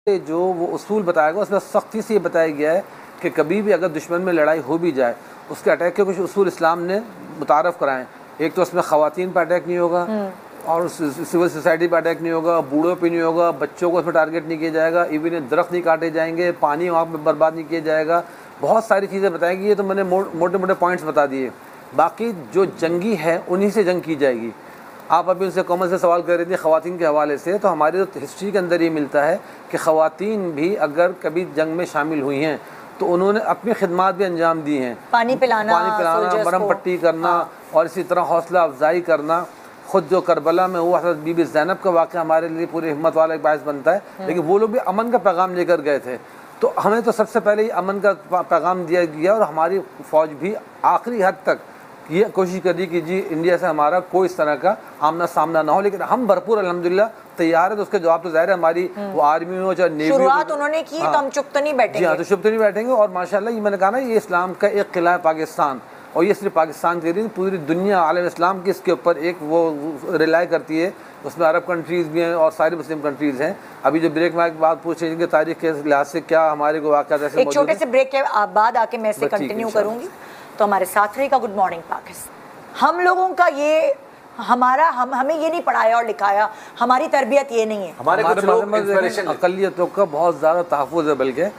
जो वो उसूल बताया गया उसमें सख्ती से ये बताया गया है कि कभी भी अगर दुश्मन में लड़ाई हो भी जाए उसके अटैक के कुछ उसूल इस्लाम ने मुतारफ़ कराएं। एक तो उसमें ख़वातीन पर अटैक नहीं होगा और सिविल सोसाइटी पर अटैक नहीं होगा, बूढ़ों पे नहीं होगा, बच्चों को उसमें टारगेट नहीं किया जाएगा, इवन दरख्त नहीं काटे जाएंगे, पानी वहाँ पर बर्बाद नहीं किया जाएगा। बहुत सारी चीज़ें बताएंगी। ये तो मैंने मोटे मोटे पॉइंट्स बता दिए। बाकी जो जंगी है उन्हीं से जंग की जाएगी। आप अभी उनसे कॉमन से सवाल कर रही थी ख़वातीन के हवाले से, तो हमारी तो हिस्ट्री के अंदर ये मिलता है कि ख़वातीन भी अगर कभी जंग में शामिल हुई हैं तो उन्होंने अपनी खिदमात भी अंजाम दी हैं। पानी पिलाना, मरहम पट्टी करना और इसी तरह हौसला अफजाई करना। ख़ुद जो करबला में हुआ हज़रत बीबी ज़ैनब का वाक़या हमारे लिए पूरी हिम्मत वाला एक बायस बनता है, लेकिन वो लोग भी अमन का पैगाम लेकर गए थे। तो हमें तो सबसे पहले ही अमन का पैगाम दिया गया और हमारी फ़ौज भी आखिरी हद तक ये कोशिश करी कि जी इंडिया से हमारा कोई इस तरह का आमना सामना ना हो, लेकिन हम भरपूर अल्हम्दुलिल्लाह तैयार है। तो उसके जवाब तो ज़ाहिर है हमारी वो आर्मी हो चाहे नेवी, शुरुआत उन्होंने की तो हम चुप तो नहीं बैठेंगे। जी हाँ, तो चुप तो नहीं बैठेंगे। और माशाल्लाह ये मैंने कहा ना, ये इस्लाम का एक किला है पाकिस्तान, और ये सिर्फ पाकिस्तान के लिए पूरी दुनिया आलम इस्लाम की इसके ऊपर एक वो रिलाई करती है। उसमें अरब कंट्रीज़ भी हैं और सारी मुस्लिम कंट्रीज़ हैं। अभी जो ब्रेक में एक बात पूछ रही है कि तारीख के लिहाज से क्या हमारे को वाक़या ऐसे एक छोटे से ब्रेक के बाद आके मैं इसे कंटिन्यू करूँगी। तो हमारे साथ रहेगा गुड मॉर्निंग पाकिस्तान। हम लोगों का ये हमें ये नहीं पढ़ाया और लिखाया, हमारी तरबियत ये नहीं है। हमारे अक़लियतों का बहुत ज़्यादा तहफ़्फ़ुज़ है, बल्कि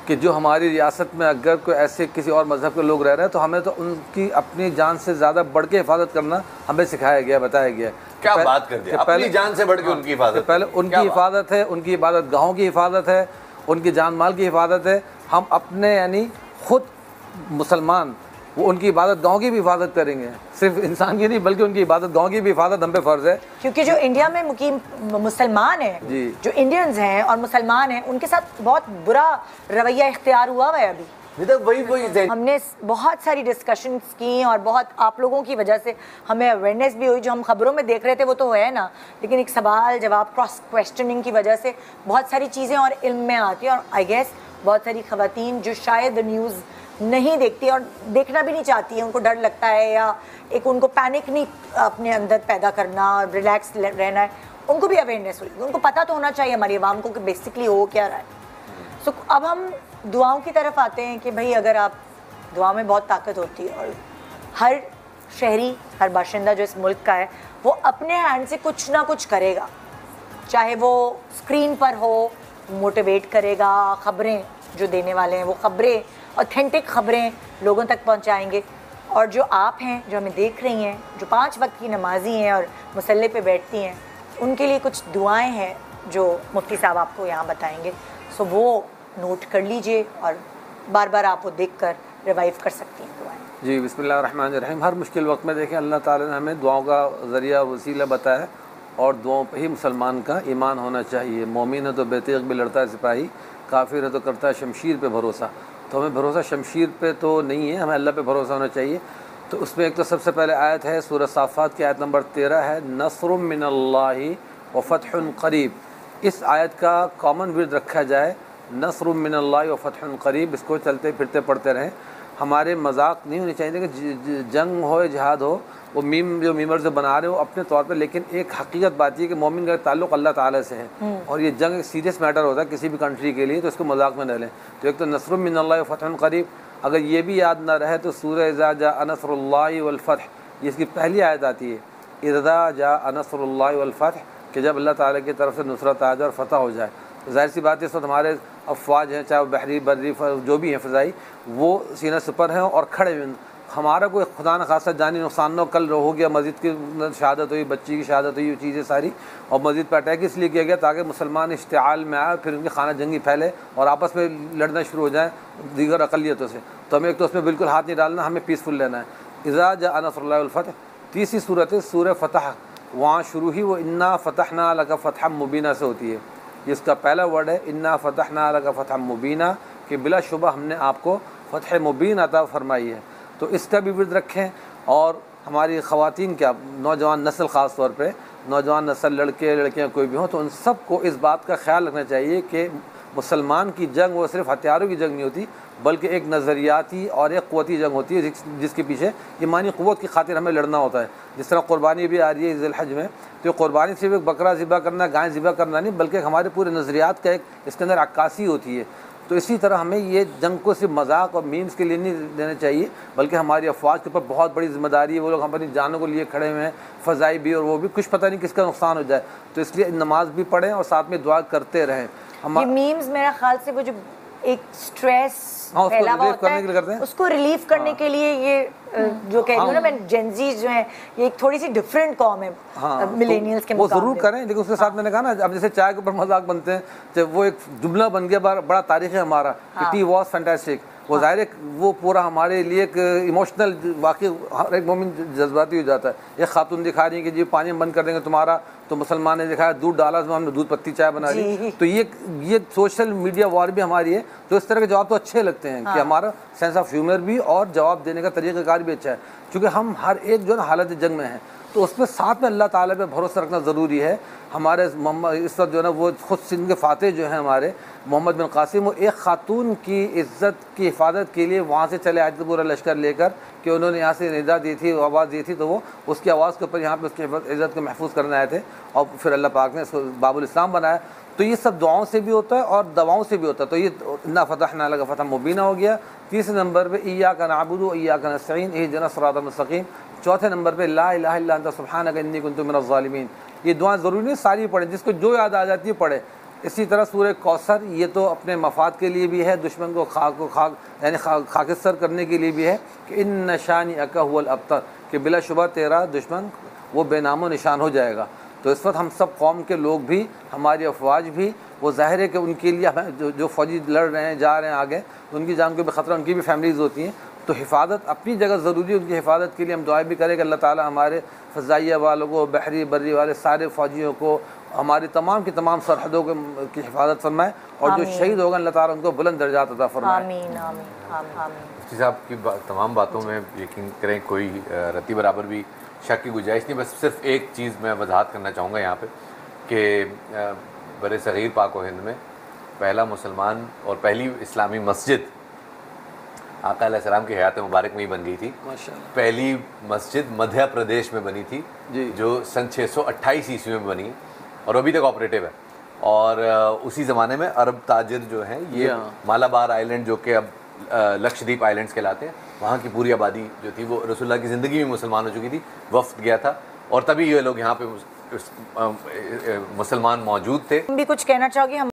कि जो हमारी रियासत में अगर कोई ऐसे किसी और मज़हब के लोग रह रहे हैं तो हमें तो उनकी अपनी जान से ज़्यादा बढ़ के हिफाजत करना हमें सिखाया गया, बताया गया। क्या बात कर दी, अपनी जान से बढ़ के उनकी हिफाजत। पहले उनकी हिफाजत है, उनकी इबादत गाहों की हिफाजत है, उनकी जान माल की हिफाजत है। हम अपने यानी ख़ुद मुसलमान वो उनकी इबादत गाँव की भी हिफाजत करेंगे, सिर्फ इंसान की नहीं बल्कि उनकी इबादत गाँव की भी हिफाजत हम पे फ़र्ज़ है। क्योंकि जो इंडिया में मुकीम मुसलमान हैं, जो इंडियंस हैं और मुसलमान हैं, उनके साथ बहुत बुरा रवैया इख्तियार हुआ है अभी। वही हमने बहुत सारी डिस्कशंस की और बहुत आप लोगों की वजह से हमें अवेयरनेस भी हुई। जो हम खबरों में देख रहे थे वो तो है ना, लेकिन एक सवाल जवाब क्रॉस क्वेश्चनिंग की वजह से बहुत सारी चीज़ें और इल्म में आती हैं। और आई गेस बहुत सारी ख़वातीन जो शायद न्यूज़ नहीं देखती और देखना भी नहीं चाहती है, उनको डर लगता है या एक उनको पैनिक नहीं अपने अंदर पैदा करना, रिलैक्स रहना है, उनको भी अवेयरनेस हुई। उनको पता तो होना चाहिए हमारी आवाम को कि बेसिकली हो क्या रहा है। सो अब हम दुआओं की तरफ आते हैं कि भाई अगर आप दुआ में बहुत ताकत होती है और हर शहरी, हर बाशिंदा जो इस मुल्क का है वो अपने हैंड से कुछ ना कुछ करेगा, चाहे वो स्क्रीन पर हो, मोटिवेट करेगा, ख़बरें जो देने वाले हैं वो ख़बरें ऑथेंटिक ख़बरें लोगों तक पहुंचाएंगे। और जो आप हैं जो हमें देख रही हैं, जो 5 वक्त की नमाजी हैं और मुसल्ले पे बैठती हैं, उनके लिए कुछ दुआएं हैं जो मुफ्ती साहब आपको यहाँ बताएंगे। सो वो नोट कर लीजिए और बार बार आप वो देख कर रिवाइव कर सकती हैं दुआएं। जी, बिस्मिल्लाहिर्रहमानिर्रहीम। हर मुश्किल वक्त में देखें अल्लाह ताला ने हमें दुआओं का ज़रिया वसीला बताया और दुआओं पर ही मुसलमान का ईमान होना चाहिए। मोमिन है तो बेतेग भी लड़ता है सिपाही, काफिर है तो करता है शमशीर पे भरोसा। तो हमें भरोसा शमशीर पे तो नहीं है, हमें अल्लाह पे भरोसा होना चाहिए। तो उसमें एक तो सबसे पहले आयत है सूरह साफ़ात की आयत नंबर 13 है, नस्रुम मिनल्लाहि व फ़त्हुन क़रीब। इस आयत का कॉमन विर्द रखा जाए, नस्रुम मिनल्लाहि व फ़त्हुन क़रीब। इसको चलते फिरते पढ़ते रहें। हमारे मजाक नहीं होनी चाहिए कि जंग हो या जिहाद हो, वो जो मीमर से बना रहे हो अपने तौर पे, लेकिन एक हकीकत बात है कि मोमिन का ताल्लुक़ अल्लाह ताला से है और ये जंग एक सीरियस मैटर होता है किसी भी कंट्री के लिए, तो इसको मजाक में न लें। तो एक तो नस्रुम मिनल्लाहि व फ़त्हुन क़रीब, अगर ये भी याद ना रहे तो सूरह इज़ा जाअ नस्रुल्लाहि वल फ़त्ह, ये इसकी पहली आयत आती है, इज़ा जाअ नस्रुल्लाहि वल फ़त्ह, कि जब अल्लाह ताला की तरफ से नुसरत आ जाए और फ़तह हो जाए। तो ज़ाहिर सी बात है इस वक्त हमारे अफवाज हैं, चाहे बहरी बर्री जो भी हैं फ़ज़ाई, वो सीना सुपर हैं और खड़े हुए। हमारा कोई खुदा न खासा जानी नुकसान न कल हो गया, मस्जिद की शहादत हुई, बच्ची की शहादत हुई, चीज़ें सारी, और मस्जिद पर अटैक इसलिए किया गया ताकि मुसलमान इश्तिआल में आए, फिर उनकी खाना जंगी फैले और आपस में लड़ना शुरू हो जाए दीगर अक़लियतों से। तो हमें एक तो उसमें बिल्कुल हाथ नहीं डालना, हमें पीसफुल रहना है। इज़ा जाअ नस्रुल्लाहि वल फ़त्ह, तीसरी सूरत है सूरह फ़तह, वहाँ शुरू ही वो इन्ना फ़तहना लका फ़तहम मुबीना से होती है। इसका पहला वर्ड है इन्ना फ़तहना लका फ़तहम मुबीना, कि बिलाशुबा हमने आपको फ़तह मुबीन अता फ़रमाई है। तो इसका भी विर्द रखें। और हमारी ख़वातीन क्या, नौजवान नस्ल ख़ास तौर पे, नौजवान नस्ल लड़के लड़कियां कोई भी हों, तो उन सब को इस बात का ख्याल रखना चाहिए कि मुसलमान की जंग वो सिर्फ हथियारों की जंग नहीं होती, बल्कि एक नज़रियाती और एक क़ुव्वती जंग होती है जिसके पीछे ईमानी क़ुव्वत की खातिर हमें लड़ना होता है। जिस तरह क़ुरबानी भी आ रही है ज़िल हज में, तो क़ुरबानी सिर्फ एक बकरा ज़िबा करना, गाय ज़िबा करना नहीं, बल्कि हमारे पूरे नज़रियात का एक इसके अंदर अक्कासी होती है। तो इसी तरह हमें ये जंग को सिर्फ मजाक और मीम्स के लिए नहीं देना चाहिए, बल्कि हमारी अफवाज के ऊपर बहुत बड़ी जिम्मेदारी है। वो लोग अपनी जानों को लिए खड़े हुए हैं, फ़ज़ाई भी, और वो भी कुछ पता नहीं किसका नुकसान हो जाए। तो इसलिए नमाज भी पढ़ें और साथ में दुआ करते रहें। ये मीम्स मेरा ख्याल से वो जो एक स्ट्रेस फैला हुआ होता है उसको रिलीफ करने के लिए ये जो कह रही हूँ ना मैं, जेनजी जो है ये एक थोड़ी सी डिफरेंट कॉम है मिलेनियल्स के मुकाबले। वो ज़रूर करें, लेकिन उसके साथ मैंने कहा ना, अब जैसे चाय के ऊपर मजाक बनते हैं, जब वो एक जुमला बन गया बड़ा तारीख़ है हमारा कि टी वॉज फैंटास्टिक, वो ज़ाहिर है वो पूरा हमारे लिए एक इमोशनल वाकई, हर एक मोमिन जज्बाती हो जाता है। एक खातून दिखा रही है कि जी पानी बंद कर देंगे तुम्हारा, तो मुसलमान ने दिखाया दूध डाला, हमने दूध पत्ती चाय बना ली। तो ये सोशल मीडिया वॉर भी हमारी है। तो इस तरह के जवाब तो अच्छे लगते हैं कि हमारा सेंस ऑफ ह्यूमर भी और जवाब देने का तरीक़ाकार भी अच्छा है, क्योंकि हम हर एक जो है ना हालत जंग में हैं। तो उसमें साथ में अल्लाह ताला पे भरोसा रखना ज़रूरी है। हमारे इस वक्त जो है ना वो खुद सिंध के फ़ातह जो हैं हमारे मोहम्मद बिन कासिम, वो एक ख़ातून की इज़्ज़त की हिफाजत के लिए वहाँ से चले आए थे पूरा लश्कर लेकर, कि उन्होंने यहाँ से निदा दी थी, आवाज़ दी थी, तो वो उसकी आवाज़ के ऊपर यहाँ पे उसकी इज़्ज़त को महफूज करने आए थे, और फिर अल्लाह पाक ने इसको बाबुल इस्लाम बनाया। तो ये सब दुआओं से भी होता है और दवाओं से भी होता है। तो ये इन्ना फ़तहना लका फ़तहन मुबीना हो गया। तीसरे नंबर पर इय्याका नअबुदु व इय्याका नस्तईन इहदिना सिरातल मुस्तक़ीम। चौथे नंबर पे ला इलाहा इल्ला अन्ता सुब्हानका इन्नी कुन्तु मिनज़ ज़ालिमीन। ये दुआ ज़रूरी नहीं सारी पढ़ें, जिसको जो याद आ जाती है पढ़े। इसी तरह सूरह कौसर, ये तो अपने मफाद के लिए भी है, दुश्मन को खाक यानी खाकिस्तर करने के लिए भी है कि इन्न शानिअका हुवल अब्तर, कि बिलाशुबा तेरा दुश्मन वो बेनामो निशान हो जाएगा। तो इस वक्त हम सब कौम के लोग भी, हमारी अफवाज भी, वो ज़ाहिर है कि उनके लिए हमें जो फ़ौजी लड़ रहे हैं, जा रहे हैं आगे, उनकी जान को भी ख़तरा, उनकी भी फैमिलीज़ होती हैं। तो हिफाजत अपनी जगह ज़रूरी है, उनकी हिफाजत के लिए हम दुआ भी करें कि अल्लाह ताला हमारे फ़ज़ाइया वालों को, बहरी बर्री वाले सारे फ़ौजियों को, हमारी तमाम की तमाम सरहदों की हिफाजत फरमाए, और जो शहीद होगा अल्लाह ताला उनको बुलंद दर्जात अता फरमाए। आमीन आमीन आमीन। मुफ्ती साहब की तमाम बातों में यकीन करें कोई रत्ती बराबर भी शक की गुंजाइश नहीं। बस सिर्फ एक चीज़ मैं वजाहत करना चाहूँगा यहाँ पे कि बरे सग़ीर पाक व हिंद में पहला मुसलमान और पहली इस्लामी मस्जिद आका अलैहिस्सलाम की हयात मुबारक में ही बन गई थी। पहली मस्जिद मध्य प्रदेश में बनी थी जो सन 628 ईस्वी में बनी, और अभी तक ऑपरेटिव है। और उसी ज़माने में अरब ताजिर जो हैं, ये मालाबार आइलैंड जो कि अब लक्षद्वीप आइलैंड्स कहलाते हैं, वहाँ की पूरी आबादी जो थी वो रसूलुल्लाह की ज़िंदगी में मुसलमान हो चुकी थी, वफ़द गया था, और तभी ये लोग यहाँ पे मुसलमान मौजूद थे। भी कुछ कहना चाहोगे हम?